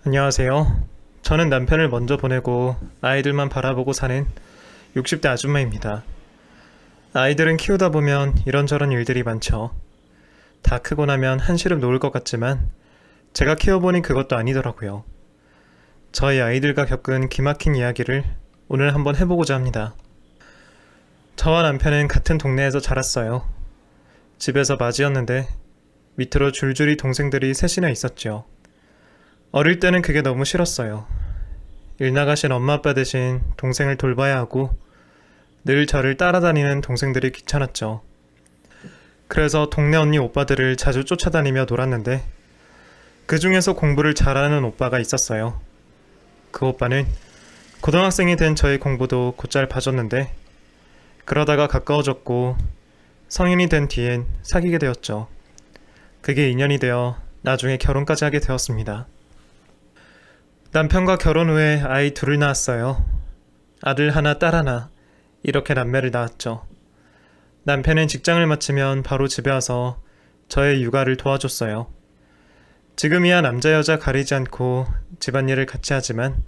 안녕하세요. 저는 남편을 먼저 보내고 아이들만 바라보고 사는 60대 아줌마입니다. 아이들은 키우다 보면 이런저런 일들이 많죠. 다 크고 나면 한시름 놓을 것 같지만 제가 키워보니 그것도 아니더라고요. 저희 아이들과 겪은 기막힌 이야기를 오늘 한번 해보고자 합니다. 저와 남편은 같은 동네에서 자랐어요. 집에서 맞이었는데 밑으로 줄줄이 동생들이 셋이나 있었죠. 어릴 때는 그게 너무 싫었어요. 일 나가신 엄마 아빠 대신 동생을 돌봐야 하고 늘 저를 따라다니는 동생들이 귀찮았죠. 그래서 동네 언니 오빠들을 자주 쫓아다니며 놀았는데 그 중에서 공부를 잘하는 오빠가 있었어요. 그 오빠는 고등학생이 된 저의 공부도 곧잘 봐줬는데 그러다가 가까워졌고 성인이 된 뒤엔 사귀게 되었죠. 그게 인연이 되어 나중에 결혼까지 하게 되었습니다. 남편과 결혼 후에 아이 둘을 낳았어요. 아들 하나, 딸 하나, 이렇게 남매를 낳았죠. 남편은 직장을 마치면 바로 집에 와서 저의 육아를 도와줬어요. 지금이야 남자 여자 가리지 않고 집안일을 같이 하지만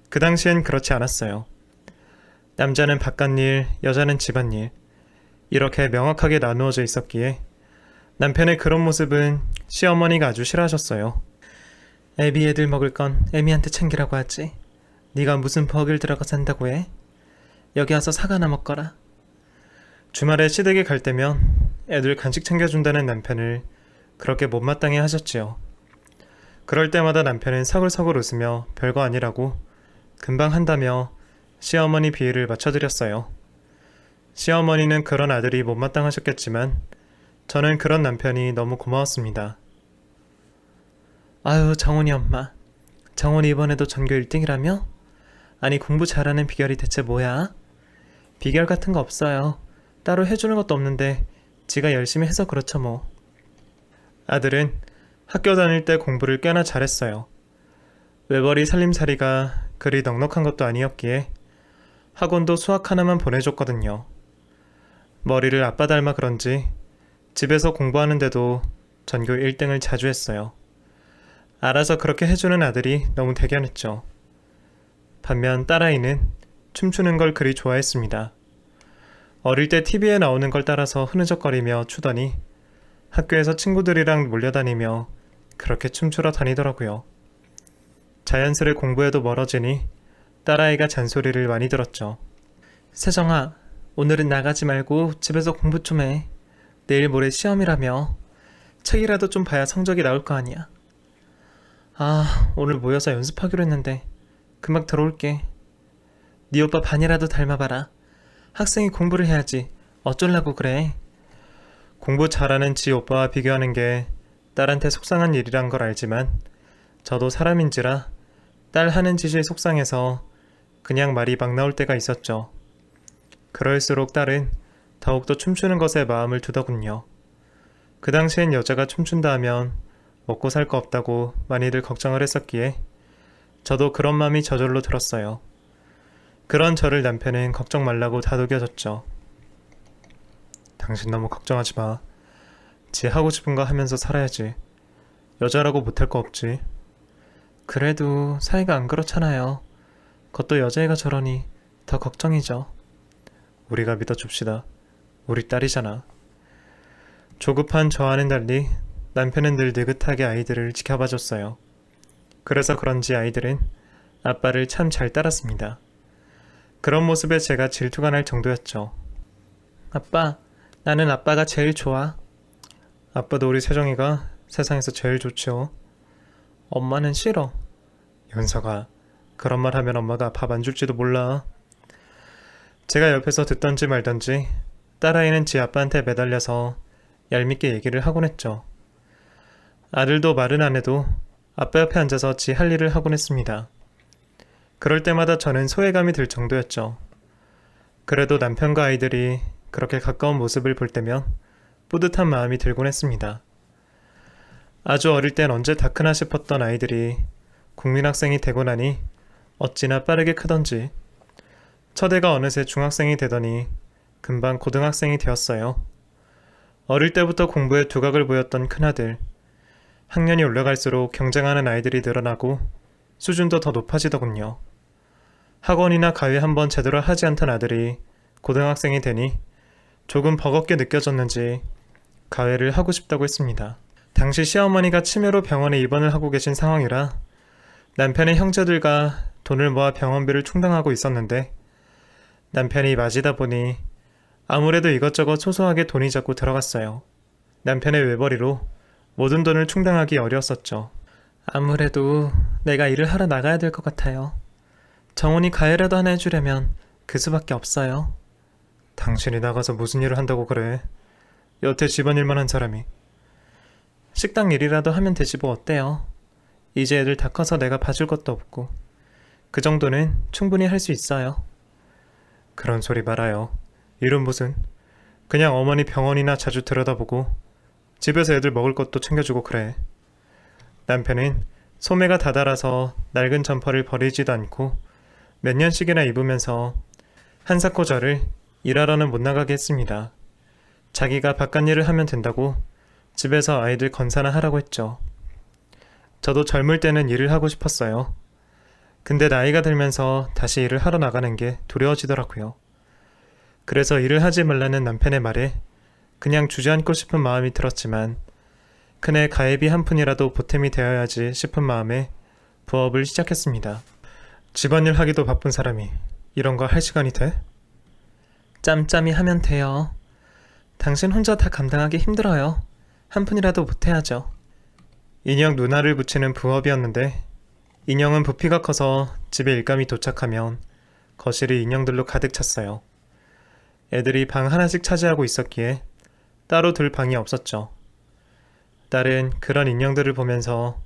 그 당시엔 그렇지 않았어요. 남자는 바깥일, 여자는 집안일, 이렇게 명확하게 나누어져 있었기에 남편의 그런 모습은 시어머니가 아주 싫어하셨어요. 애비 애들 먹을 건 애미한테 챙기라고 하지. 네가 무슨 버길 들어가 산다고 해? 여기 와서 사과나 먹거라. 주말에 시댁에 갈 때면 애들 간식 챙겨준다는 남편을 그렇게 못마땅해 하셨지요. 그럴 때마다 남편은 서글서글 웃으며 별거 아니라고 금방 한다며 시어머니 비위를 맞춰드렸어요. 시어머니는 그런 아들이 못마땅하셨겠지만 저는 그런 남편이 너무 고마웠습니다. 아유, 정훈이 엄마. 정훈이 이번에도 전교 1등이라며? 아니, 공부 잘하는 비결이 대체 뭐야? 비결 같은 거 없어요. 따로 해주는 것도 없는데 지가 열심히 해서 그렇죠 뭐. 아들은 학교 다닐 때 공부를 꽤나 잘했어요. 외벌이 살림살이가 그리 넉넉한 것도 아니었기에 학원도 수학 하나만 보내줬거든요. 머리를 아빠 닮아 그런지 집에서 공부하는데도 전교 1등을 자주 했어요. 알아서 그렇게 해주는 아들이 너무 대견했죠. 반면 딸아이는 춤추는 걸 그리 좋아했습니다. 어릴 때 TV에 나오는 걸 따라서 흐느적거리며 추더니 학교에서 친구들이랑 몰려다니며 그렇게 춤추러 다니더라고요. 자연스레 공부에도 멀어지니 딸아이가 잔소리를 많이 들었죠. 세정아, 오늘은 나가지 말고 집에서 공부 좀 해. 내일 모레 시험이라며. 책이라도 좀 봐야 성적이 나올 거 아니야. 아, 오늘 모여서 연습하기로 했는데 금방 들어올게. 네 오빠 반이라도 닮아봐라. 학생이 공부를 해야지. 어쩌려고 그래. 공부 잘하는 지 오빠와 비교하는 게 딸한테 속상한 일이란 걸 알지만 저도 사람인지라 딸 하는 짓이 속상해서 그냥 말이 막 나올 때가 있었죠. 그럴수록 딸은 더욱더 춤추는 것에 마음을 두더군요. 그 당시엔 여자가 춤춘다 하면 먹고 살 거 없다고 많이들 걱정을 했었기에 저도 그런 마음이 저절로 들었어요. 그런 저를 남편은 걱정 말라고 다독여줬죠. 당신 너무 걱정하지 마. 지 하고 싶은 거 하면서 살아야지. 여자라고 못할 거 없지. 그래도 사이가 안 그렇잖아요. 그것도 여자애가 저러니 더 걱정이죠. 우리가 믿어줍시다. 우리 딸이잖아. 조급한 저와는 달리 남편은 늘 느긋하게 아이들을 지켜봐줬어요. 그래서 그런지 아이들은 아빠를 참 잘 따랐습니다. 그런 모습에 제가 질투가 날 정도였죠. 아빠, 나는 아빠가 제일 좋아. 아빠도 우리 세정이가 세상에서 제일 좋죠. 엄마는 싫어. 연서가, 그런 말 하면 엄마가 밥 안 줄지도 몰라. 제가 옆에서 듣던지 말던지 딸아이는 지 아빠한테 매달려서 얄밉게 얘기를 하곤 했죠. 아들도 말은 안 해도 아빠 옆에 앉아서 지 할 일을 하곤 했습니다. 그럴 때마다 저는 소외감이 들 정도였죠. 그래도 남편과 아이들이 그렇게 가까운 모습을 볼 때면 뿌듯한 마음이 들곤 했습니다. 아주 어릴 땐 언제 다 크나 싶었던 아이들이 국민학생이 되고 나니 어찌나 빠르게 크던지 첫애가 어느새 중학생이 되더니 금방 고등학생이 되었어요. 어릴 때부터 공부에 두각을 보였던 큰아들. 학년이 올라갈수록 경쟁하는 아이들이 늘어나고 수준도 더 높아지더군요. 학원이나 가위 한번 제대로 하지 않던 아들이 고등학생이 되니 조금 버겁게 느껴졌는지 가위를 하고 싶다고 했습니다. 당시 시어머니가 치매로 병원에 입원을 하고 계신 상황이라 남편의 형제들과 돈을 모아 병원비를 충당하고 있었는데 남편이 맞이다 보니 아무래도 이것저것 소소하게 돈이 자꾸 들어갔어요. 남편의 외벌이로 모든 돈을 충당하기 어려웠었죠. 아무래도 내가 일을 하러 나가야 될 것 같아요. 정훈이 가해라도 하나 해주려면 그 수밖에 없어요. 당신이 나가서 무슨 일을 한다고 그래? 여태 집안일만 한 사람이. 식당 일이라도 하면 되지 뭐 어때요? 이제 애들 다 커서 내가 봐줄 것도 없고 그 정도는 충분히 할 수 있어요. 그런 소리 말아요. 일은 무슨. 그냥 어머니 병원이나 자주 들여다보고 집에서 애들 먹을 것도 챙겨주고 그래. 남편은 소매가 다달아서 낡은 점퍼를 버리지도 않고 몇 년씩이나 입으면서 한사코자를 일하러는 못 나가게 했습니다. 자기가 바깥일을 하면 된다고 집에서 아이들 건사나 하라고 했죠. 저도 젊을 때는 일을 하고 싶었어요. 근데 나이가 들면서 다시 일을 하러 나가는 게 두려워지더라고요. 그래서 일을 하지 말라는 남편의 말에 그냥 주저앉고 싶은 마음이 들었지만 큰애 가해비 한 푼이라도 보탬이 되어야지 싶은 마음에 부업을 시작했습니다. 집안일 하기도 바쁜 사람이 이런 거 할 시간이 돼? 짬짬이 하면 돼요. 당신 혼자 다 감당하기 힘들어요. 한 푼이라도 보태야죠. 인형 누나를 붙이는 부업이었는데 인형은 부피가 커서 집에 일감이 도착하면 거실이 인형들로 가득 찼어요. 애들이 방 하나씩 차지하고 있었기에 따로 둘 방이 없었죠. 딸은 그런 인형들을 보면서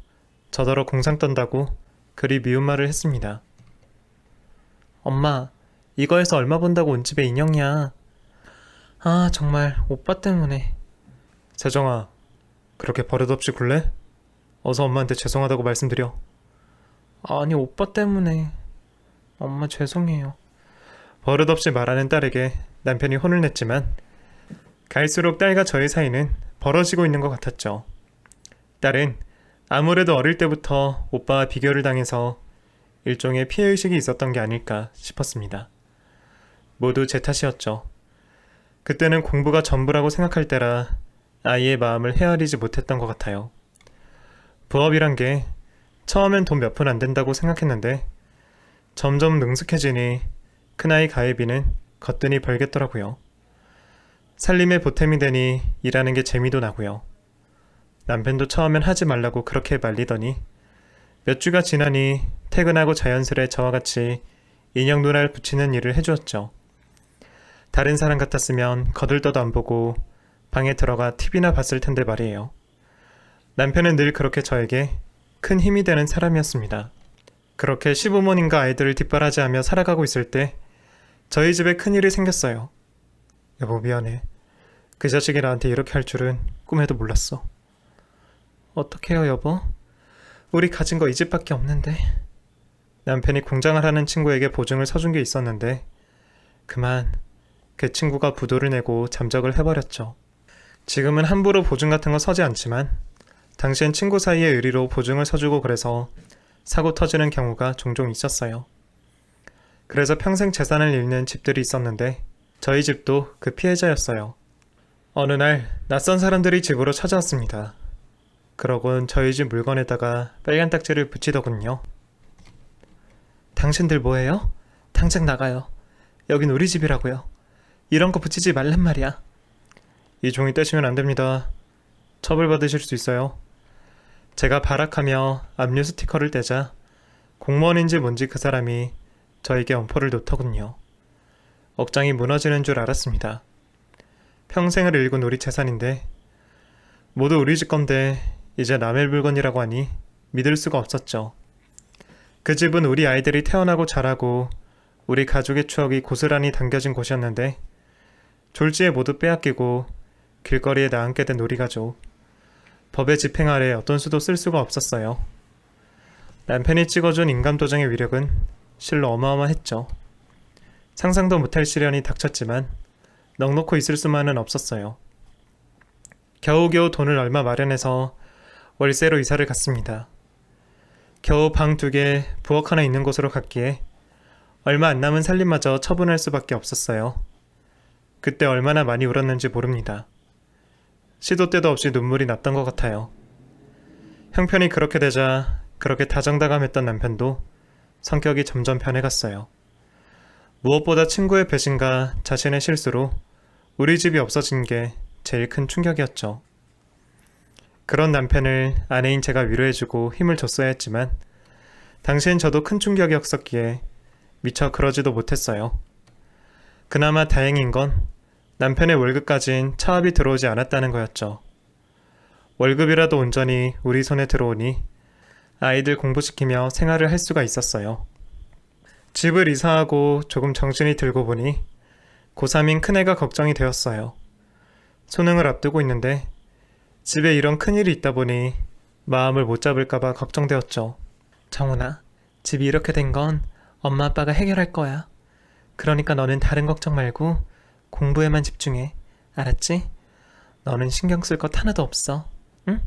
저더러 공상 떤다고 그리 미운 말을 했습니다. 엄마, 이거에서 얼마 번다고 온 집에 인형이야. 아, 정말 오빠 때문에. 세정아, 그렇게 버릇없이 굴래? 어서 엄마한테 죄송하다고 말씀드려. 아니, 오빠 때문에. 엄마 죄송해요. 버릇없이 말하는 딸에게 남편이 혼을 냈지만 갈수록 딸과 저의 사이는 벌어지고 있는 것 같았죠. 딸은 아무래도 어릴 때부터 오빠와 비교를 당해서 일종의 피해의식이 있었던 게 아닐까 싶었습니다. 모두 제 탓이었죠. 그때는 공부가 전부라고 생각할 때라 아이의 마음을 헤아리지 못했던 것 같아요. 부업이란 게 처음엔 돈 몇 푼 안 된다고 생각했는데 점점 능숙해지니 큰아이 가해비는 거뜬히 벌겠더라고요. 살림에 보탬이 되니 일하는 게 재미도 나고요. 남편도 처음엔 하지 말라고 그렇게 말리더니 몇 주가 지나니 퇴근하고 자연스레 저와 같이 인형 누나를 붙이는 일을 해주었죠. 다른 사람 같았으면 거들떠도 안 보고 방에 들어가 TV나 봤을 텐데 말이에요. 남편은 늘 그렇게 저에게 큰 힘이 되는 사람이었습니다. 그렇게 시부모님과 아이들을 뒷바라지하며 살아가고 있을 때 저희 집에 큰일이 생겼어요. 여보 미안해. 그 자식이 나한테 이렇게 할 줄은 꿈에도 몰랐어. 어떡해요 여보? 우리 가진 거 이 집밖에 없는데. 남편이 공장을 하는 친구에게 보증을 서준 게 있었는데 그만 그 친구가 부도를 내고 잠적을 해버렸죠. 지금은 함부로 보증 같은 거 서지 않지만 당시엔 친구 사이의 의리로 보증을 서주고 그래서 사고 터지는 경우가 종종 있었어요. 그래서 평생 재산을 잃는 집들이 있었는데 저희 집도 그 피해자였어요. 어느 날 낯선 사람들이 집으로 찾아왔습니다. 그러곤 저희 집 물건에다가 빨간 딱지를 붙이더군요. 당신들 뭐해요? 당장 나가요. 여긴 우리 집이라고요. 이런 거 붙이지 말란 말이야. 이 종이 떼시면 안 됩니다. 처벌받으실 수 있어요. 제가 발악하며 압류 스티커를 떼자 공무원인지 뭔지 그 사람이 저에게 엄포를 놓더군요. 억장이 무너지는 줄 알았습니다. 평생을 일군 우리 재산인데 모두 우리 집 건데 이제 남의 물건이라고 하니 믿을 수가 없었죠. 그 집은 우리 아이들이 태어나고 자라고 우리 가족의 추억이 고스란히 담겨진 곳이었는데 졸지에 모두 빼앗기고 길거리에 나앉게 된 우리 가족. 법의 집행 아래 어떤 수도 쓸 수가 없었어요. 남편이 찍어준 인감도장의 위력은 실로 어마어마했죠. 상상도 못할 시련이 닥쳤지만 넋놓고 있을 수만은 없었어요. 겨우겨우 돈을 얼마 마련해서 월세로 이사를 갔습니다. 겨우 방 2개, 부엌 하나 있는 곳으로 갔기에 얼마 안 남은 살림마저 처분할 수밖에 없었어요. 그때 얼마나 많이 울었는지 모릅니다. 시도 때도 없이 눈물이 났던 것 같아요. 형편이 그렇게 되자 그렇게 다정다감했던 남편도 성격이 점점 변해갔어요. 무엇보다 친구의 배신과 자신의 실수로 우리 집이 없어진 게 제일 큰 충격이었죠. 그런 남편을 아내인 제가 위로해주고 힘을 줬어야 했지만 당시엔 저도 큰 충격이었었기에 미처 그러지도 못했어요. 그나마 다행인 건 남편의 월급까진 차압이 들어오지 않았다는 거였죠. 월급이라도 온전히 우리 손에 들어오니 아이들 공부시키며 생활을 할 수가 있었어요. 집을 이사하고 조금 정신이 들고 보니 고3인 큰애가 걱정이 되었어요. 수능을 앞두고 있는데 집에 이런 큰일이 있다 보니 마음을 못 잡을까봐 걱정되었죠. 정훈아, 집이 이렇게 된 건 엄마 아빠가 해결할 거야. 그러니까 너는 다른 걱정 말고 공부에만 집중해. 알았지? 너는 신경 쓸 것 하나도 없어. 응?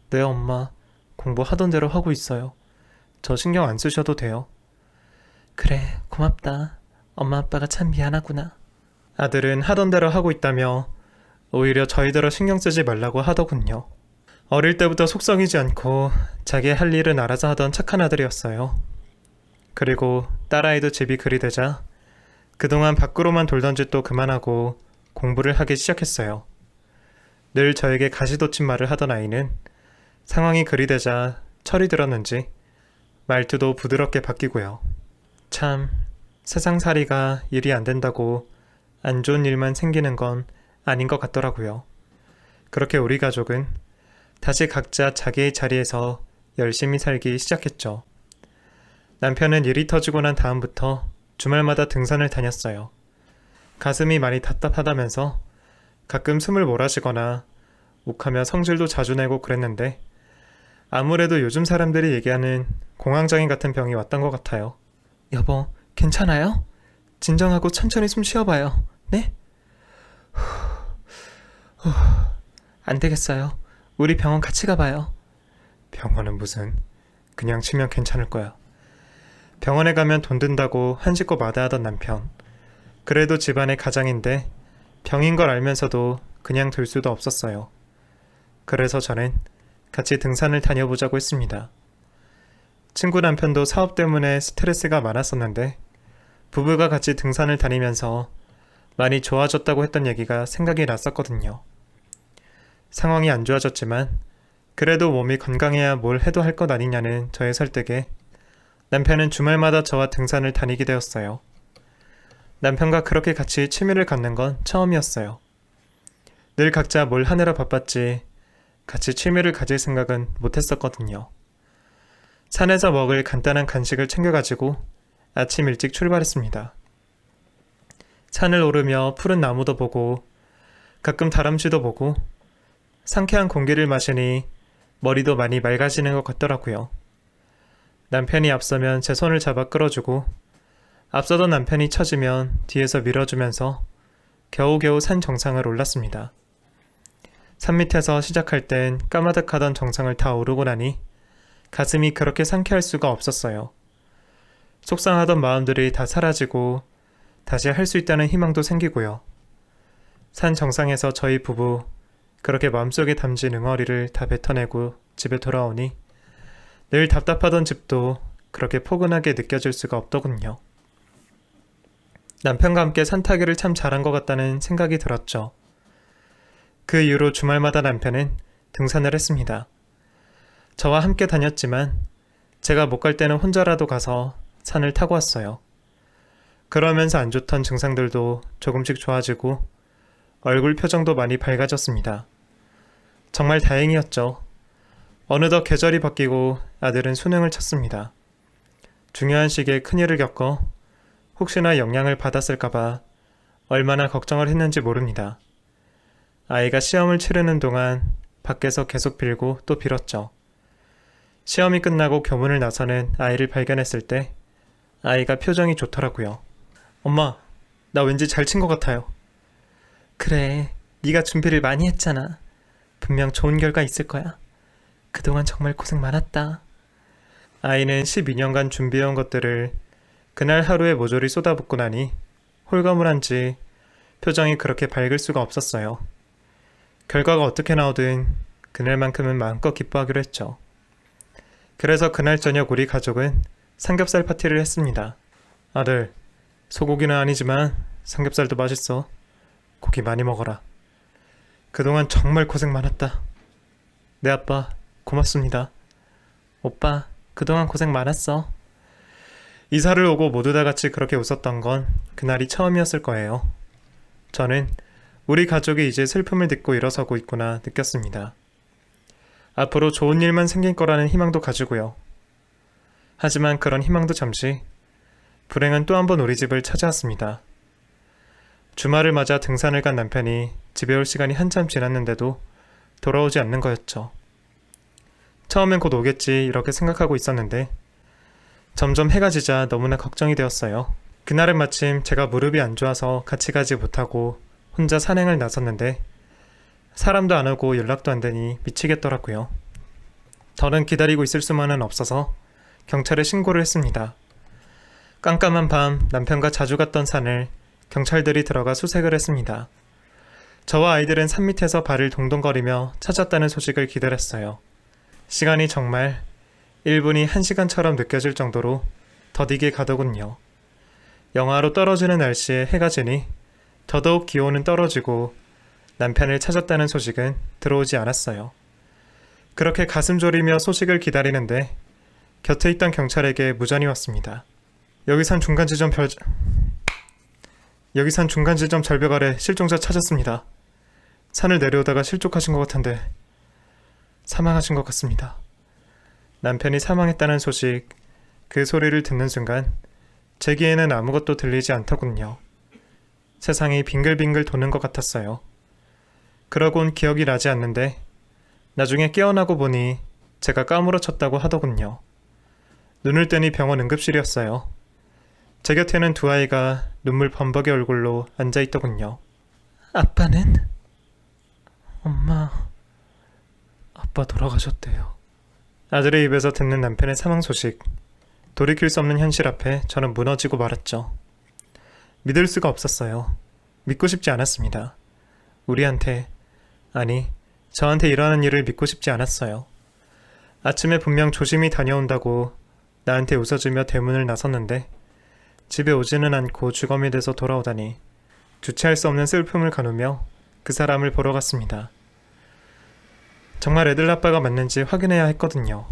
네, 엄마. 공부하던 대로 하고 있어요. 저 신경 안 쓰셔도 돼요. 그래, 고맙다. 엄마 아빠가 참 미안하구나. 아들은 하던 대로 하고 있다며 오히려 저희들어 신경 쓰지 말라고 하더군요. 어릴 때부터 속썩이지 않고 자기 할 일은 알아서 하던 착한 아들이었어요. 그리고 딸아이도 집이 그리 되자 그동안 밖으로만 돌던 짓도 그만하고 공부를 하기 시작했어요. 늘 저에게 가시돋친 말을 하던 아이는 상황이 그리 되자 철이 들었는지 말투도 부드럽게 바뀌고요. 참, 세상살이가 일이 안 된다고 안 좋은 일만 생기는 건 아닌 것 같더라고요. 그렇게 우리 가족은 다시 각자 자기의 자리에서 열심히 살기 시작했죠. 남편은 일이 터지고 난 다음부터 주말마다 등산을 다녔어요. 가슴이 많이 답답하다면서 가끔 숨을 몰아쉬거나 욱하며 성질도 자주 내고 그랬는데 아무래도 요즘 사람들이 얘기하는 공황장애 같은 병이 왔던 것 같아요. 여보, 괜찮아요? 진정하고 천천히 숨 쉬어봐요. 네? 안 되겠어요. 우리 병원 같이 가봐요. 병원은 무슨, 그냥 치면 괜찮을 거야. 병원에 가면 돈 든다고 한시고 마다하던 남편. 그래도 집안의 가장인데 병인 걸 알면서도 그냥 둘 수도 없었어요. 그래서 저는 같이 등산을 다녀보자고 했습니다. 친구 남편도 사업 때문에 스트레스가 많았었는데 부부가 같이 등산을 다니면서 많이 좋아졌다고 했던 얘기가 생각이 났었거든요. 상황이 안 좋아졌지만 그래도 몸이 건강해야 뭘 해도 할 것 아니냐는 저의 설득에 남편은 주말마다 저와 등산을 다니게 되었어요. 남편과 그렇게 같이 취미를 갖는 건 처음이었어요. 늘 각자 뭘 하느라 바빴지 같이 취미를 가질 생각은 못했었거든요. 산에서 먹을 간단한 간식을 챙겨가지고 아침 일찍 출발했습니다. 산을 오르며 푸른 나무도 보고 가끔 다람쥐도 보고 상쾌한 공기를 마시니 머리도 많이 맑아지는 것 같더라고요. 남편이 앞서면 제 손을 잡아 끌어주고 앞서던 남편이 처지면 뒤에서 밀어주면서 겨우겨우 산 정상을 올랐습니다. 산 밑에서 시작할 땐 까마득하던 정상을 다 오르고 나니 가슴이 그렇게 상쾌할 수가 없었어요. 속상하던 마음들이 다 사라지고 다시 할 수 있다는 희망도 생기고요. 산 정상에서 저희 부부 그렇게 마음속에 담진 응어리를 다 뱉어내고 집에 돌아오니 늘 답답하던 집도 그렇게 포근하게 느껴질 수가 없더군요. 남편과 함께 산타기를 참 잘한 것 같다는 생각이 들었죠. 그 이후로 주말마다 남편은 등산을 했습니다. 저와 함께 다녔지만 제가 못 갈 때는 혼자라도 가서 산을 타고 왔어요. 그러면서 안 좋던 증상들도 조금씩 좋아지고 얼굴 표정도 많이 밝아졌습니다. 정말 다행이었죠. 어느덧 계절이 바뀌고 아들은 수능을 쳤습니다. 중요한 시기에 큰일을 겪어 혹시나 영향을 받았을까봐 얼마나 걱정을 했는지 모릅니다. 아이가 시험을 치르는 동안 밖에서 계속 빌고 또 빌었죠. 시험이 끝나고 교문을 나서는 아이를 발견했을 때 아이가 표정이 좋더라고요. 엄마, 나 왠지 잘 친 것 같아요. 그래, 네가 준비를 많이 했잖아. 분명 좋은 결과 있을 거야. 그동안 정말 고생 많았다. 아이는 12년간 준비해온 것들을 그날 하루에 모조리 쏟아붓고 나니 홀가분한지 표정이 그렇게 밝을 수가 없었어요. 결과가 어떻게 나오든 그날만큼은 마음껏 기뻐하기로 했죠. 그래서 그날 저녁 우리 가족은 삼겹살 파티를 했습니다. 아들, 소고기는 아니지만 삼겹살도 맛있어. 고기 많이 먹어라. 그동안 정말 고생 많았다. 네 아빠, 고맙습니다. 오빠, 그동안 고생 많았어. 이사를 오고 모두 다 같이 그렇게 웃었던 건 그날이 처음이었을 거예요. 저는 우리 가족이 이제 슬픔을 딛고 일어서고 있구나 느꼈습니다. 앞으로 좋은 일만 생길 거라는 희망도 가지고요. 하지만 그런 희망도 잠시 불행은 또 한 번 우리 집을 찾아왔습니다. 주말을 맞아 등산을 간 남편이 집에 올 시간이 한참 지났는데도 돌아오지 않는 거였죠. 처음엔 곧 오겠지 이렇게 생각하고 있었는데 점점 해가 지자 너무나 걱정이 되었어요. 그날은 마침 제가 무릎이 안 좋아서 같이 가지 못하고 혼자 산행을 나섰는데 사람도 안 오고 연락도 안 되니 미치겠더라고요. 더는 기다리고 있을 수만은 없어서 경찰에 신고를 했습니다. 깜깜한 밤 남편과 자주 갔던 산을 경찰들이 들어가 수색을 했습니다. 저와 아이들은 산 밑에서 발을 동동거리며 찾았다는 소식을 기다렸어요. 시간이 정말 1분이 1시간처럼 느껴질 정도로 더디게 가더군요. 영하로 떨어지는 날씨에 해가 지니 더더욱 기온은 떨어지고 남편을 찾았다는 소식은 들어오지 않았어요. 그렇게 가슴 졸이며 소식을 기다리는데 곁에 있던 경찰에게 무전이 왔습니다. 여기 산 중간 지점 절벽 아래 실종자 찾았습니다. 산을 내려오다가 실족하신 것 같은데 사망하신 것 같습니다. 남편이 사망했다는 소식, 그 소리를 듣는 순간 제 귀에는 아무것도 들리지 않더군요. 세상이 빙글빙글 도는 것 같았어요. 그러곤 기억이 나지 않는데 나중에 깨어나고 보니 제가 까무러쳤다고 하더군요. 눈을 뜨니 병원 응급실이었어요. 제 곁에는 두 아이가 눈물 범벅의 얼굴로 앉아있더군요. 아빠는? 엄마, 아빠 돌아가셨대요. 아들의 입에서 듣는 남편의 사망 소식, 돌이킬 수 없는 현실 앞에 저는 무너지고 말았죠. 믿을 수가 없었어요. 믿고 싶지 않았습니다. 우리한테, 아니, 저한테 일어나는 일을 믿고 싶지 않았어요. 아침에 분명 조심히 다녀온다고 나한테 웃어주며 대문을 나섰는데 집에 오지는 않고 주검이 돼서 돌아오다니 주체할 수 없는 슬픔을 가누며 그 사람을 보러 갔습니다. 정말 애들 아빠가 맞는지 확인해야 했거든요.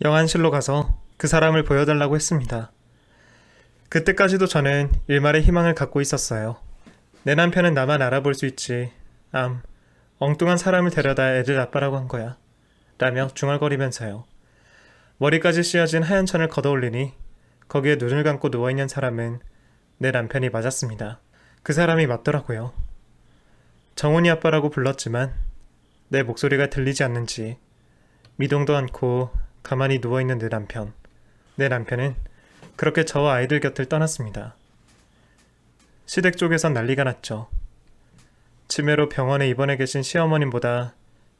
영안실로 가서 그 사람을 보여달라고 했습니다. 그때까지도 저는 일말의 희망을 갖고 있었어요. 내 남편은 나만 알아볼 수 있지. 엉뚱한 사람을 데려다 애들 아빠라고 한 거야. 라며 중얼거리면서요. 머리까지 씌어진 하얀 천을 걷어올리니 거기에 눈을 감고 누워있는 사람은 내 남편이 맞았습니다. 그 사람이 맞더라고요. 정훈이 아빠라고 불렀지만 내 목소리가 들리지 않는지 미동도 않고 가만히 누워있는 내 남편. 내 남편은 그렇게 저와 아이들 곁을 떠났습니다. 시댁 쪽에선 난리가 났죠. 치매로 병원에 입원해 계신 시어머님보다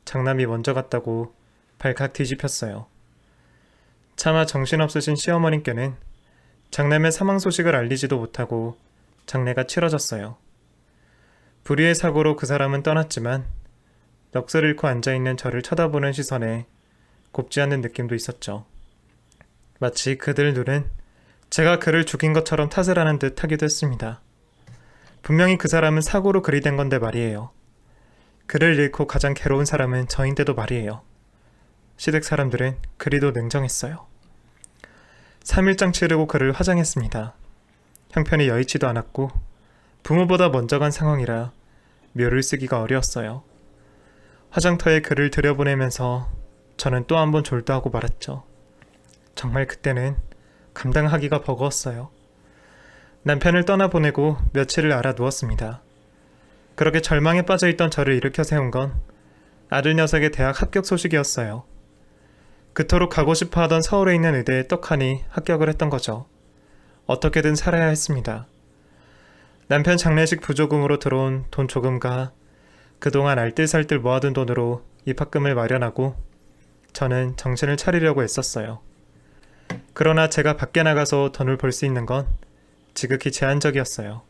장남이 먼저 갔다고 발칵 뒤집혔어요. 차마 정신없으신 시어머님께는 장남의 사망 소식을 알리지도 못하고 장례가 치러졌어요. 불의의 사고로 그 사람은 떠났지만 넋을 잃고 앉아있는 저를 쳐다보는 시선에 곱지 않는 느낌도 있었죠. 마치 그들 눈은 제가 그를 죽인 것처럼 탓을 하는 듯 하기도 했습니다. 분명히 그 사람은 사고로 그리 된 건데 말이에요. 그를 잃고 가장 괴로운 사람은 저인데도 말이에요. 시댁 사람들은 그리도 냉정했어요. 3일장 치르고 그를 화장했습니다. 형편이 여의치도 않았고 부모보다 먼저 간 상황이라 묘를 쓰기가 어려웠어요. 화장터에 그를 들여보내면서 저는 또 한 번 졸도하고 말았죠. 정말 그때는 감당하기가 버거웠어요. 남편을 떠나보내고 며칠을 알아 누웠습니다. 그렇게 절망에 빠져있던 저를 일으켜 세운 건 아들 녀석의 대학 합격 소식이었어요. 그토록 가고 싶어 하던 서울에 있는 의대에 떡하니 합격을 했던 거죠. 어떻게든 살아야 했습니다. 남편 장례식 부조금으로 들어온 돈 조금과 그동안 알뜰살뜰 모아둔 돈으로 입학금을 마련하고 저는 정신을 차리려고 애썼어요. 그러나 제가 밖에 나가서 돈을 벌 수 있는 건 지극히 제한적이었어요.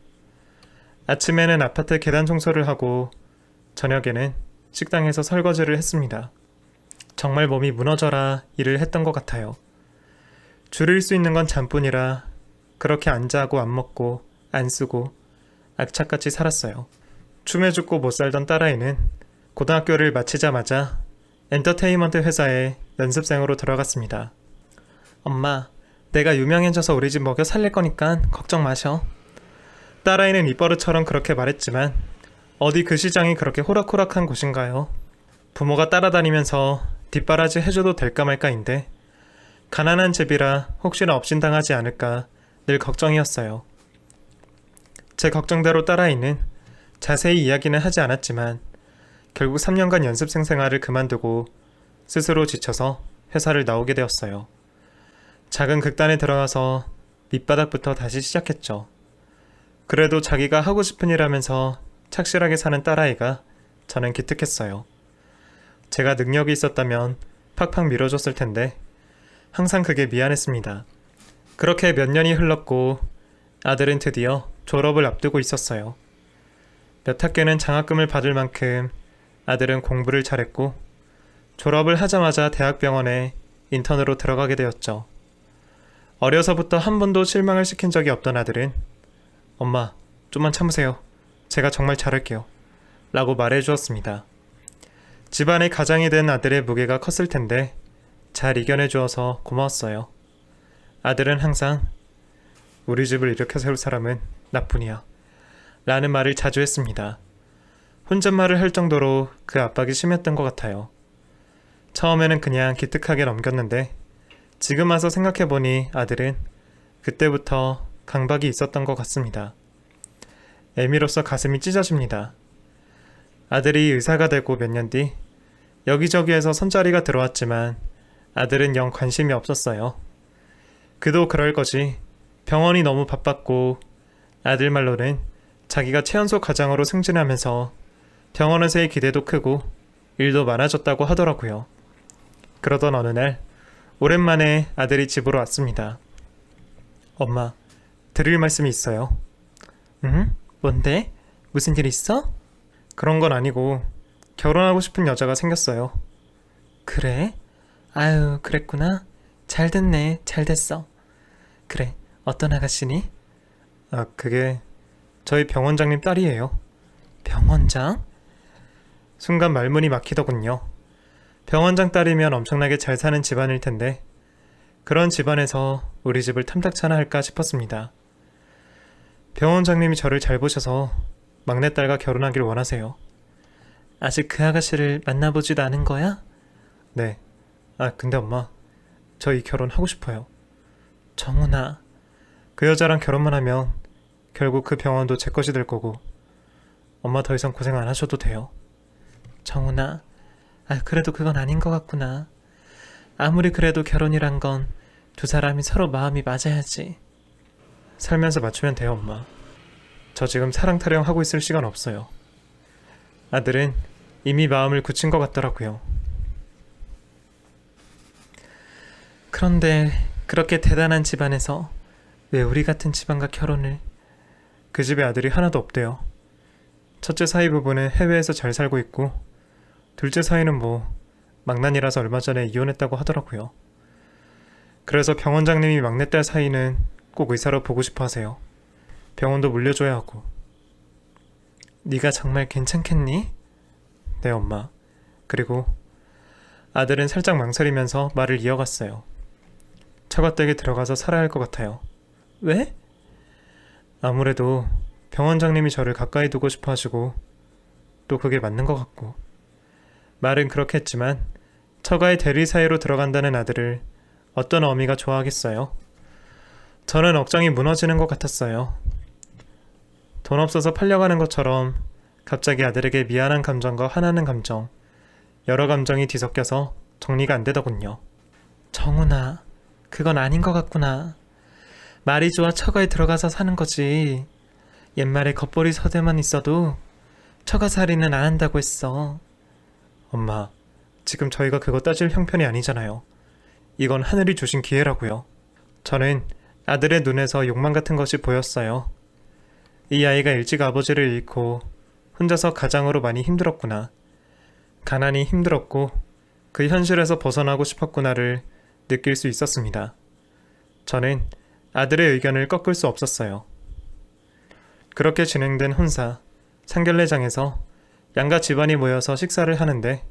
아침에는 아파트 계단 청소를 하고 저녁에는 식당에서 설거지를 했습니다. 정말 몸이 무너져라 일을 했던 것 같아요. 줄일 수 있는 건 잠뿐이라 그렇게 안 자고 안 먹고 안 쓰고 악착같이 살았어요. 춤에 죽고 못 살던 딸아이는 고등학교를 마치자마자 엔터테인먼트 회사에 연습생으로 들어갔습니다. 엄마, 내가 유명해져서 우리 집 먹여 살릴 거니까 걱정 마셔. 딸아이는 입버릇처럼 그렇게 말했지만 어디 그 시장이 그렇게 호락호락한 곳인가요? 부모가 따라다니면서 뒷바라지 해줘도 될까 말까인데 가난한 집이라 혹시나 업신당하지 않을까 늘 걱정이었어요. 제 걱정대로 딸아이는 자세히 이야기는 하지 않았지만 결국 3년간 연습생 생활을 그만두고 스스로 지쳐서 회사를 나오게 되었어요. 작은 극단에 들어가서 밑바닥부터 다시 시작했죠. 그래도 자기가 하고 싶은 일하면서 착실하게 사는 딸아이가 저는 기특했어요. 제가 능력이 있었다면 팍팍 밀어줬을 텐데 항상 그게 미안했습니다. 그렇게 몇 년이 흘렀고 아들은 드디어 졸업을 앞두고 있었어요. 몇 학교는 장학금을 받을 만큼 아들은 공부를 잘했고 졸업을 하자마자 대학병원에 인턴으로 들어가게 되었죠. 어려서부터 한 번도 실망을 시킨 적이 없던 아들은 엄마, 좀만 참으세요. 제가 정말 잘할게요. 라고 말해주었습니다. 집안의 가장이 된 아들의 무게가 컸을 텐데 잘 이겨내 주어서 고마웠어요. 아들은 항상 우리 집을 이렇게 세울 사람은 나뿐이야 라는 말을 자주 했습니다. 혼잣말을 할 정도로 그 압박이 심했던 것 같아요. 처음에는 그냥 기특하게 넘겼는데 지금 와서 생각해보니 아들은 그때부터 강박이 있었던 것 같습니다. 애미로서 가슴이 찢어집니다. 아들이 의사가 되고 몇 년 뒤 여기저기에서 선자리가 들어왔지만 아들은 영 관심이 없었어요. 그도 그럴 거지. 병원이 너무 바빴고 아들 말로는 자기가 최연소 과장으로 승진하면서 병원에서의 기대도 크고 일도 많아졌다고 하더라고요. 그러던 어느 날 오랜만에 아들이 집으로 왔습니다. 엄마, 드릴 말씀이 있어요. 응? 뭔데? 무슨 일 있어? 그런 건 아니고 결혼하고 싶은 여자가 생겼어요. 그래? 아유, 그랬구나. 잘 됐네. 잘 됐어. 그래, 어떤 아가씨니? 그게 저희 병원장님 딸이에요. 병원장? 순간 말문이 막히더군요. 병원장 딸이면 엄청나게 잘 사는 집안일 텐데 그런 집안에서 우리 집을 탐탁찮아 할까 싶었습니다. 병원장님이 저를 잘 보셔서 막내딸과 결혼하길 원하세요. 아직 그 아가씨를 만나보지도 않은 거야? 네. 근데 엄마, 저 이 결혼 하고 싶어요. 정훈아, 그 여자랑 결혼만 하면 결국 그 병원도 제 것이 될 거고 엄마 더 이상 고생 안 하셔도 돼요. 정훈아, 그래도 그건 아닌 것 같구나. 아무리 그래도 결혼이란 건 두 사람이 서로 마음이 맞아야지. 살면서 맞추면 돼요, 엄마. 저 지금 사랑 타령 하고 있을 시간 없어요. 아들은 이미 마음을 굳힌 것 같더라고요. 그런데 그렇게 대단한 집안에서 왜 우리 같은 집안과 결혼을? 그 집에 아들이 하나도 없대요. 첫째 사위 부부는 해외에서 잘 살고 있고 둘째 사위는 망난이라서 얼마 전에 이혼했다고 하더라고요. 그래서 병원장님이 막내딸 사위는 꼭 의사로 보고 싶어 하세요. 병원도 물려줘야 하고. 네가 정말 괜찮겠니? 네, 엄마. 그리고 아들은 살짝 망설이면서 말을 이어갔어요. 처가댁에 들어가서 살아야 할 것 같아요. 왜? 아무래도 병원장님이 저를 가까이 두고 싶어 하시고 또 그게 맞는 것 같고. 말은 그렇게 했지만 처가의 대리사회로 들어간다는 아들을 어떤 어미가 좋아하겠어요? 저는 억장이 무너지는 것 같았어요. 돈 없어서 팔려가는 것처럼 갑자기 아들에게 미안한 감정과 화나는 감정, 여러 감정이 뒤섞여서 정리가 안 되더군요. 정훈아, 그건 아닌 것 같구나. 말이 좋아 처가에 들어가서 사는 거지. 옛말에 겉보리 서대만 있어도 처가살이는 안 한다고 했어. 엄마, 지금 저희가 그거 따질 형편이 아니잖아요. 이건 하늘이 주신 기회라고요. 저는 아들의 눈에서 욕망 같은 것이 보였어요. 이 아이가 일찍 아버지를 잃고 혼자서 가장으로 많이 힘들었구나. 가난이 힘들었고 그 현실에서 벗어나고 싶었구나를 느낄 수 있었습니다. 저는 아들의 의견을 꺾을 수 없었어요. 그렇게 진행된 혼사, 상견례장에서 양가 집안이 모여서 식사를 하는데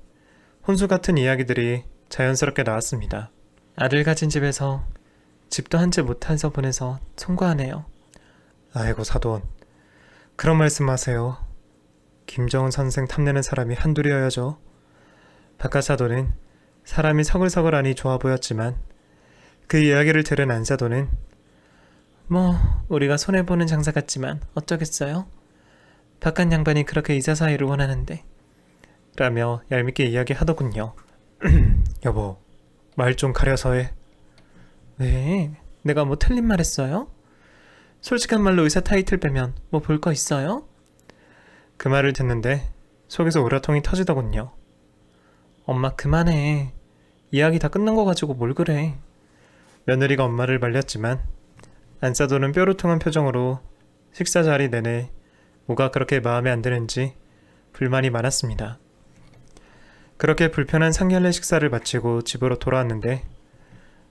혼수 같은 이야기들이 자연스럽게 나왔습니다. 아들 가진 집에서 집도 한 채 못해서 보내서 송구하네요. 아이고 사돈, 그런 말씀하세요. 김정은 선생 탐내는 사람이 한둘이어야죠. 바깥 사돈은 사람이 서글서글하니 좋아 보였지만 그 이야기를 들은 안사돈은 뭐 우리가 손해보는 장사 같지만 어쩌겠어요? 바깥 양반이 그렇게 이자 사이를 원하는데 라며 얄밉게 이야기하더군요. 여보, 말 좀 가려서 해. 왜? 내가 뭐 틀린 말 했어요? 솔직한 말로 의사 타이틀 빼면 뭐 볼 거 있어요? 그 말을 듣는데 속에서 우라통이 터지더군요. 엄마 그만해. 이야기 다 끝난 거 가지고 뭘 그래. 며느리가 엄마를 말렸지만 안사돈은 뾰루통한 표정으로 식사 자리 내내 뭐가 그렇게 마음에 안 드는지 불만이 많았습니다. 그렇게 불편한 상견례 식사를 마치고 집으로 돌아왔는데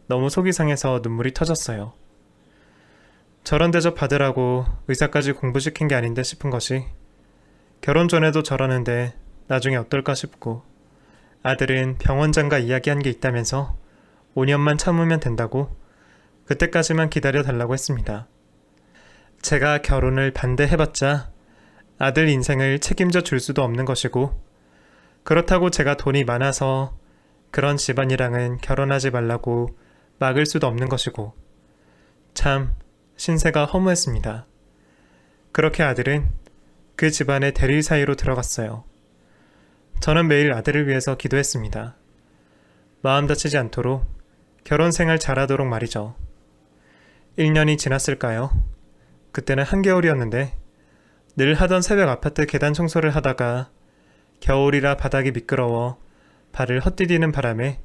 너무 속이 상해서 눈물이 터졌어요. 저런 대접 받으라고 의사까지 공부시킨 게 아닌데 싶은 것이 결혼 전에도 저러는데 나중에 어떨까 싶고 아들은 병원장과 이야기한 게 있다면서 5년만 참으면 된다고 그때까지만 기다려달라고 했습니다. 제가 결혼을 반대해봤자 아들 인생을 책임져 줄 수도 없는 것이고 그렇다고 제가 돈이 많아서 그런 집안이랑은 결혼하지 말라고 막을 수도 없는 것이고 참 신세가 허무했습니다. 그렇게 아들은 그 집안의 대릴 사이로 들어갔어요. 저는 매일 아들을 위해서 기도했습니다. 마음 다치지 않도록 결혼 생활 잘하도록 말이죠. 1년이 지났을까요? 그때는 한겨울이었는데 늘 하던 새벽 아파트 계단 청소를 하다가 겨울이라 바닥이 미끄러워 발을 헛디디는 바람에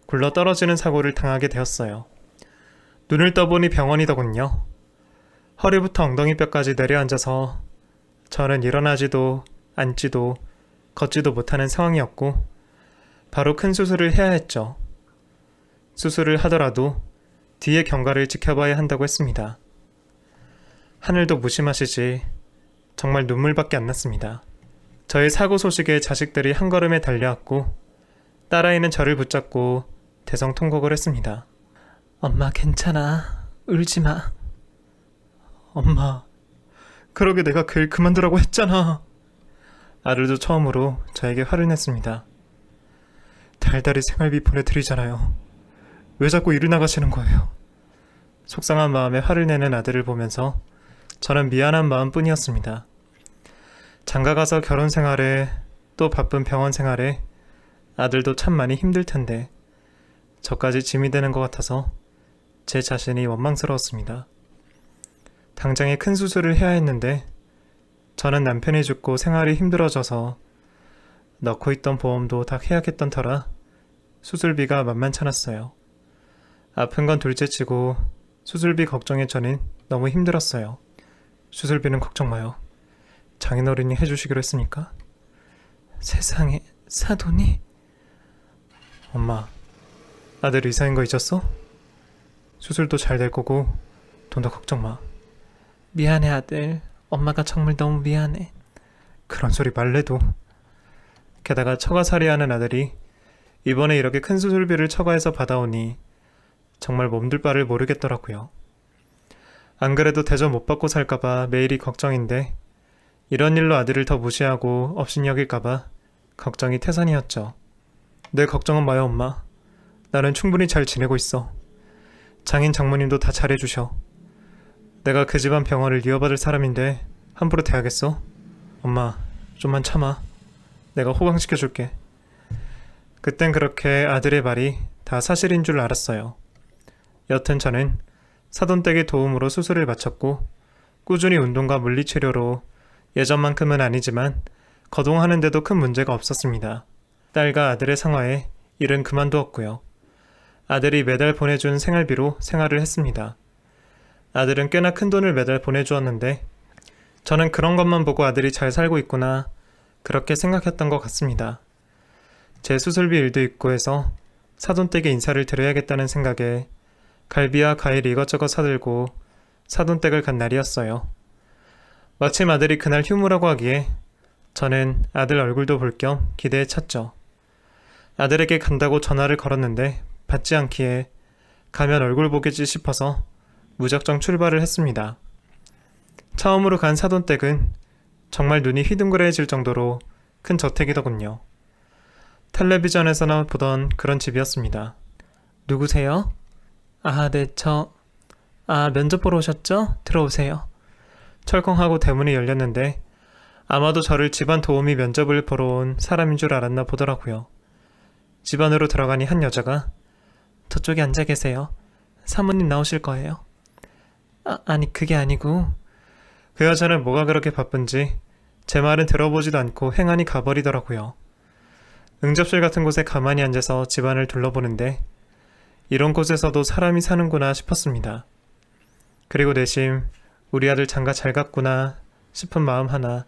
굴러 떨어지는 사고를 당하게 되었어요. 눈을 떠보니 병원이더군요. 허리부터 엉덩이뼈까지 내려앉아서 저는 일어나지도 앉지도 걷지도 못하는 상황이었고 바로 큰 수술을 해야 했죠. 수술을 하더라도 뒤의 경과를 지켜봐야 한다고 했습니다. 하늘도 무심하시지 정말 눈물밖에 안 났습니다. 저의 사고 소식에 자식들이 한 걸음에 달려왔고 딸아이는 저를 붙잡고 대성통곡을 했습니다. 엄마 괜찮아. 울지 마. 엄마, 그러게 내가 그 일 그만두라고 했잖아. 아들도 처음으로 저에게 화를 냈습니다. 달달이 생활비 보내드리잖아요. 왜 자꾸 일을 나가시는 거예요? 속상한 마음에 화를 내는 아들을 보면서 저는 미안한 마음뿐이었습니다. 장가가서 결혼 생활에 또 바쁜 병원 생활에 아들도 참 많이 힘들 텐데 저까지 짐이 되는 것 같아서 제 자신이 원망스러웠습니다. 당장에 큰 수술을 해야 했는데 저는 남편이 죽고 생활이 힘들어져서 넣고 있던 보험도 다 해약했던 터라 수술비가 만만찮았어요. 아픈 건 둘째치고 수술비 걱정에 저는 너무 힘들었어요. 수술비는 걱정 마요. 장인어른이 해주시기로 했으니까. 세상에, 사돈이? 엄마, 아들 의사인 거 잊었어? 수술도 잘 될 거고 돈도 걱정 마. 미안해 아들. 엄마가 정말 너무 미안해. 그런 소리 말래도. 게다가 처가살이하는 아들이 이번에 이렇게 큰 수술비를 처가에서 받아오니 정말 몸둘 바를 모르겠더라고요. 안 그래도 대접 못 받고 살까봐 매일이 걱정인데 이런 일로 아들을 더 무시하고 업신여길까봐 걱정이 태산이었죠. 내 걱정은 마요 엄마. 나는 충분히 잘 지내고 있어. 장인 장모님도 다 잘해주셔. 내가 그 집안 병원을 이어받을 사람인데 함부로 대하겠어? 엄마, 좀만 참아. 내가 호강시켜줄게. 그땐 그렇게 아들의 말이 다 사실인 줄 알았어요. 여튼 저는 사돈댁의 도움으로 수술을 마쳤고 꾸준히 운동과 물리치료로 예전만큼은 아니지만 거동하는데도 큰 문제가 없었습니다. 딸과 아들의 상화에 일은 그만두었고요. 아들이 매달 보내준 생활비로 생활을 했습니다. 아들은 꽤나 큰 돈을 매달 보내주었는데 저는 그런 것만 보고 아들이 잘 살고 있구나 그렇게 생각했던 것 같습니다. 제 수술비 일도 있고 해서 사돈댁에 인사를 드려야겠다는 생각에 갈비와 과일 이것저것 사들고 사돈댁을 간 날이었어요. 마침 아들이 그날 휴무라고 하기에 저는 아들 얼굴도 볼 겸 기대에 찼죠. 아들에게 간다고 전화를 걸었는데 받지 않기에 가면 얼굴 보겠지 싶어서 무작정 출발을 했습니다. 처음으로 간 사돈댁은 정말 눈이 휘둥그레해질 정도로 큰 저택이더군요. 텔레비전에서나 보던 그런 집이었습니다. 누구세요? 네, 면접 보러 오셨죠? 들어오세요. 철컹하고 대문이 열렸는데 아마도 저를 집안 도우미 면접을 보러 온 사람인 줄 알았나 보더라고요. 집 안으로 들어가니 한 여자가 저쪽에 앉아 계세요. 사모님 나오실 거예요. 아니 그게 아니고. 그 여자는 뭐가 그렇게 바쁜지 제 말은 들어보지도 않고 행안히 가버리더라고요. 응접실 같은 곳에 가만히 앉아서 집안을 둘러보는데 이런 곳에서도 사람이 사는구나 싶었습니다. 그리고 내심 우리 아들 장가 잘 갔구나 싶은 마음 하나,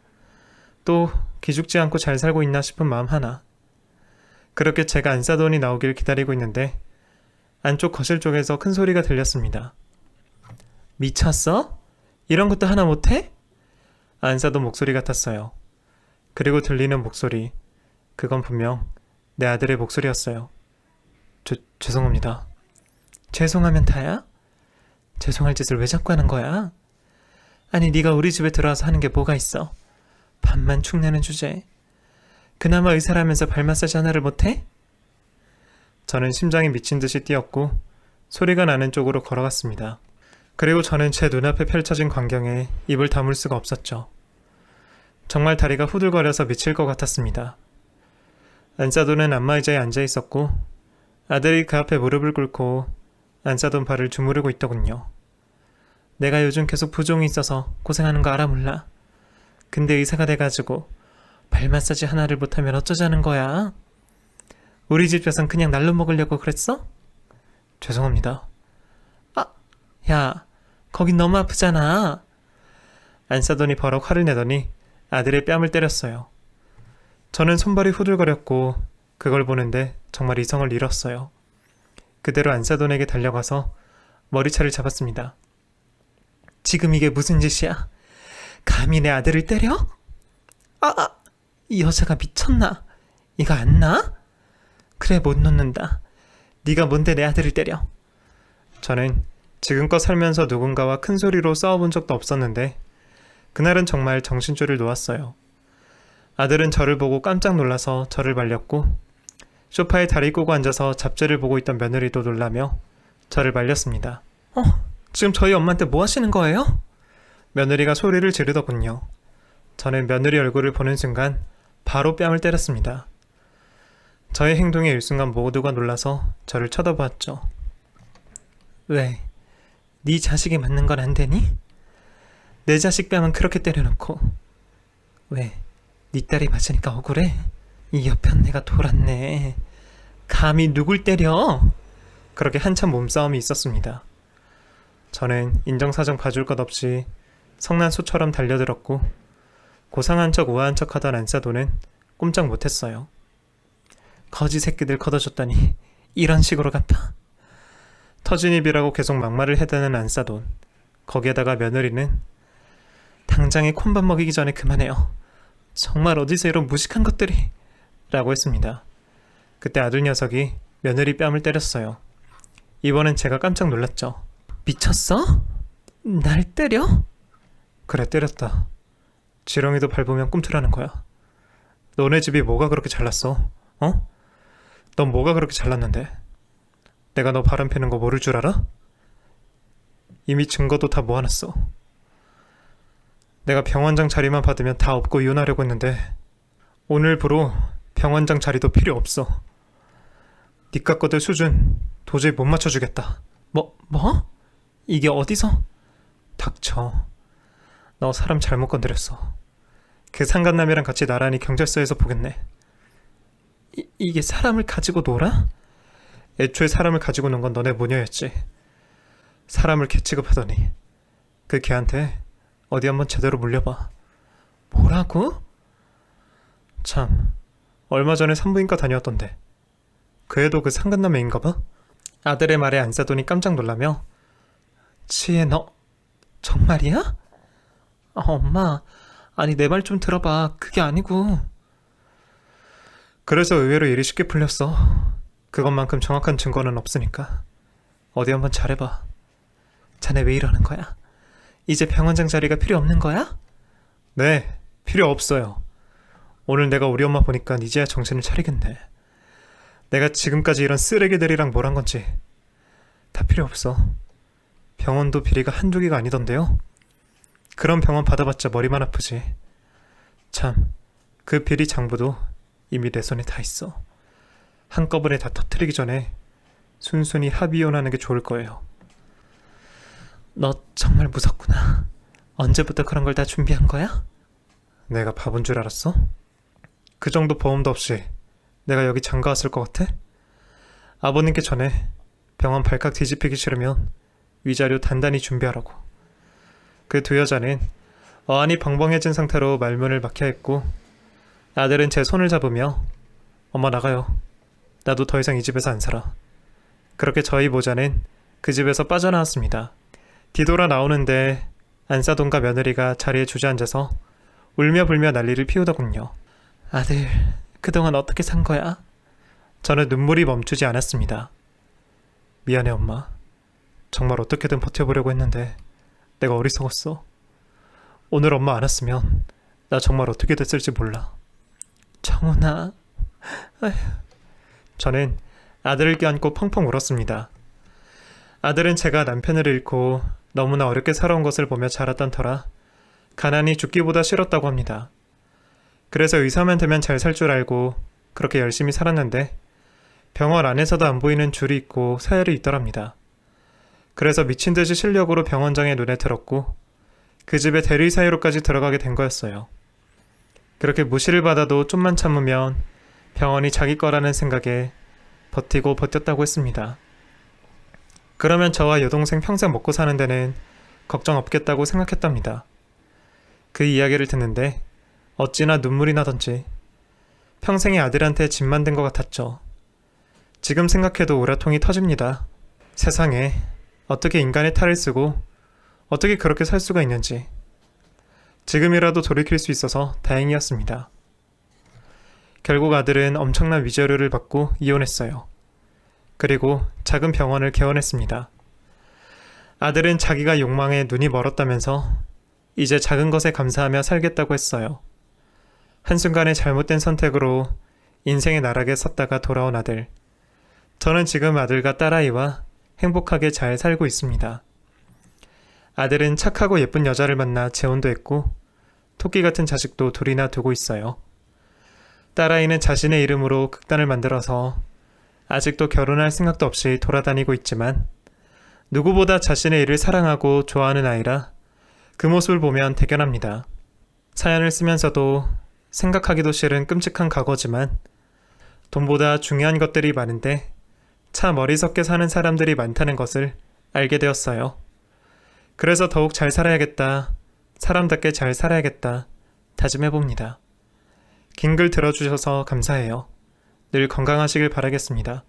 또 기죽지 않고 잘 살고 있나 싶은 마음 하나. 그렇게 제가 안사돈이 나오길 기다리고 있는데 안쪽 거실 쪽에서 큰 소리가 들렸습니다. 미쳤어? 이런 것도 하나 못해? 안사돈 목소리 같았어요. 그리고 들리는 목소리, 그건 분명 내 아들의 목소리였어요. 죄송합니다. 죄송하면 다야? 죄송할 짓을 왜 자꾸 하는 거야? 아니 네가 우리 집에 들어와서 하는 게 뭐가 있어? 밥만 축내는 주제에 그나마 의사라면서 발 마사지 하나를 못해? 저는 심장이 미친 듯이 뛰었고 소리가 나는 쪽으로 걸어갔습니다. 그리고 저는 제 눈앞에 펼쳐진 광경에 입을 다물 수가 없었죠. 정말 다리가 후들거려서 미칠 것 같았습니다. 안사돈은 안마의자에 앉아 있었고 아들이 그 앞에 무릎을 꿇고 안사돈 발을 주무르고 있더군요. 내가 요즘 계속 부종이 있어서 고생하는 거 알아 몰라. 근데 의사가 돼가지고 발 마사지 하나를 못하면 어쩌자는 거야? 우리 집 벼상 그냥 날로 먹으려고 그랬어? 죄송합니다. 야, 거긴 너무 아프잖아. 안사돈이 버럭 화를 내더니 아들의 뺨을 때렸어요. 저는 손발이 후들거렸고 그걸 보는데 정말 이성을 잃었어요. 그대로 안사돈에게 달려가서 머리차를 잡았습니다. 지금 이게 무슨 짓이야? 감히 내 아들을 때려? 이 여자가 미쳤나? 이거 안 나? 그래 못 놓는다. 네가 뭔데 내 아들을 때려? 저는 지금껏 살면서 누군가와 큰 소리로 싸워본 적도 없었는데 그날은 정말 정신줄을 놓았어요. 아들은 저를 보고 깜짝 놀라서 저를 말렸고 소파에 다리 꼬고 앉아서 잡지를 보고 있던 며느리도 놀라며 저를 말렸습니다. 지금 저희 엄마한테 뭐 하시는 거예요? 며느리가 소리를 지르더군요. 저는 며느리 얼굴을 보는 순간 바로 뺨을 때렸습니다. 저의 행동에 일순간 모두가 놀라서 저를 쳐다보았죠. 왜? 네 자식이 맞는 건 안 되니? 내 자식 뺨은 그렇게 때려놓고 왜? 네 딸이 맞으니까 억울해? 이 옆편 내가 돌았네. 감히 누굴 때려? 그렇게 한참 몸싸움이 있었습니다. 저는 인정사정 봐줄 것 없이 성난소처럼 달려들었고 고상한 척 우아한 척 하던 안사돈은 꼼짝 못했어요. 거지 새끼들 걷어줬더니 이런 식으로 갚아? 터진 입이라고 계속 막말을 해대는 안사돈. 거기에다가 며느리는 당장에 콘밥 먹이기 전에 그만해요. 정말 어디서 이런 무식한 것들이 라고 했습니다. 그때 아들 녀석이 며느리 뺨을 때렸어요. 이번엔 제가 깜짝 놀랐죠. 미쳤어? 날 때려? 그래 때렸다. 지렁이도 밟으면 꿈틀하는 거야. 너네 집이 뭐가 그렇게 잘났어? 넌 뭐가 그렇게 잘났는데? 내가 너 바람 피는 거 모를 줄 알아? 이미 증거도 다 모아놨어. 내가 병원장 자리만 받으면 다 업고 이혼하려고 했는데 오늘부로 병원장 자리도 필요 없어. 니까 거들 수준 도저히 못 맞춰주겠다. 뭐? 이게 어디서? 닥쳐. 너 사람 잘못 건드렸어. 그 상간남이랑 같이 나란히 경찰서에서 보겠네. 이게 사람을 가지고 놀아? 애초에 사람을 가지고 논 건 너네 모녀였지. 사람을 개 취급하더니 그 개한테 어디 한번 제대로 물려봐. 뭐라고? 참, 얼마 전에 산부인과 다녀왔던데 그 애도 그 상간남 애인가 봐? 아들의 말에 안싸돈이 깜짝 놀라며 치혜 너 정말이야? 엄마, 아니 내 말 좀 들어봐. 그게 아니고. 그래서 의외로 일이 쉽게 풀렸어. 그것만큼 정확한 증거는 없으니까. 어디 한번 잘해봐. 자네 왜 이러는 거야? 이제 병원장 자리가 필요 없는 거야? 네, 필요 없어요. 오늘 내가 우리 엄마 보니까 이제야 정신을 차리겠네. 내가 지금까지 이런 쓰레기들이랑 뭘 한 건지 다 필요 없어. 병원도 비리가 한두 개가 아니던데요. 그런 병원 받아봤자 머리만 아프지. 참, 그 비리 장부도 이미 내 손에 다 있어. 한꺼번에 다 터뜨리기 전에 순순히 합의혼하는 게 좋을 거예요. 너 정말 무섭구나. 언제부터 그런 걸 다 준비한 거야? 내가 바본 줄 알았어? 그 정도 보험도 없이 내가 여기 장가 왔을 것 같아? 아버님께 전에 병원 발칵 뒤집히기 싫으면 위자료 단단히 준비하라고. 그 두 여자는 어안이 벙벙해진 상태로 말문을 막혀 했고, 아들은 제 손을 잡으며 엄마 나가요. 나도 더 이상 이 집에서 안 살아. 그렇게 저희 모자는 그 집에서 빠져나왔습니다. 뒤돌아 나오는데 안싸돈과 며느리가 자리에 주저앉아서 울며 불며 난리를 피우더군요. 아들, 그동안 어떻게 산 거야? 저는 눈물이 멈추지 않았습니다. 미안해 엄마. 정말 어떻게든 버텨보려고 했는데 내가 어리석었어. 오늘 엄마 안 왔으면 나 정말 어떻게 됐을지 몰라. 정훈아. 아휴. 저는 아들을 껴안고 펑펑 울었습니다. 아들은 제가 남편을 잃고 너무나 어렵게 살아온 것을 보며 자랐던 터라 가난이 죽기보다 싫었다고 합니다. 그래서 의사만 되면 잘 살 줄 알고 그렇게 열심히 살았는데 병원 안에서도 안 보이는 줄이 있고 서열이 있더랍니다. 그래서 미친 듯이 실력으로 병원장의 눈에 들었고 그 집에 대리사회로까지 들어가게 된 거였어요. 그렇게 무시를 받아도 좀만 참으면 병원이 자기 거라는 생각에 버티고 버텼다고 했습니다. 그러면 저와 여동생 평생 먹고 사는 데는 걱정 없겠다고 생각했답니다. 그 이야기를 듣는데 어찌나 눈물이 나던지 평생의 아들한테 짐 만든 것 같았죠. 지금 생각해도 우라통이 터집니다. 세상에 어떻게 인간의 탈을 쓰고 어떻게 그렇게 살 수가 있는지. 지금이라도 돌이킬 수 있어서 다행이었습니다. 결국 아들은 엄청난 위자료를 받고 이혼했어요. 그리고 작은 병원을 개원했습니다. 아들은 자기가 욕망에 눈이 멀었다면서 이제 작은 것에 감사하며 살겠다고 했어요. 한순간의 잘못된 선택으로 인생의 나락에 섰다가 돌아온 아들. 저는 지금 아들과 딸아이와 행복하게 잘 살고 있습니다. 아들은 착하고 예쁜 여자를 만나 재혼도 했고 토끼 같은 자식도 둘이나 두고 있어요. 딸아이는 자신의 이름으로 극단을 만들어서 아직도 결혼할 생각도 없이 돌아다니고 있지만 누구보다 자신의 일을 사랑하고 좋아하는 아이라 그 모습을 보면 대견합니다. 사연을 쓰면서도 생각하기도 싫은 끔찍한 과거지만 돈보다 중요한 것들이 많은데 참 어리석게 사는 사람들이 많다는 것을 알게 되었어요. 그래서 더욱 잘 살아야겠다, 사람답게 잘 살아야겠다 다짐해봅니다. 긴 글 들어주셔서 감사해요. 늘 건강하시길 바라겠습니다.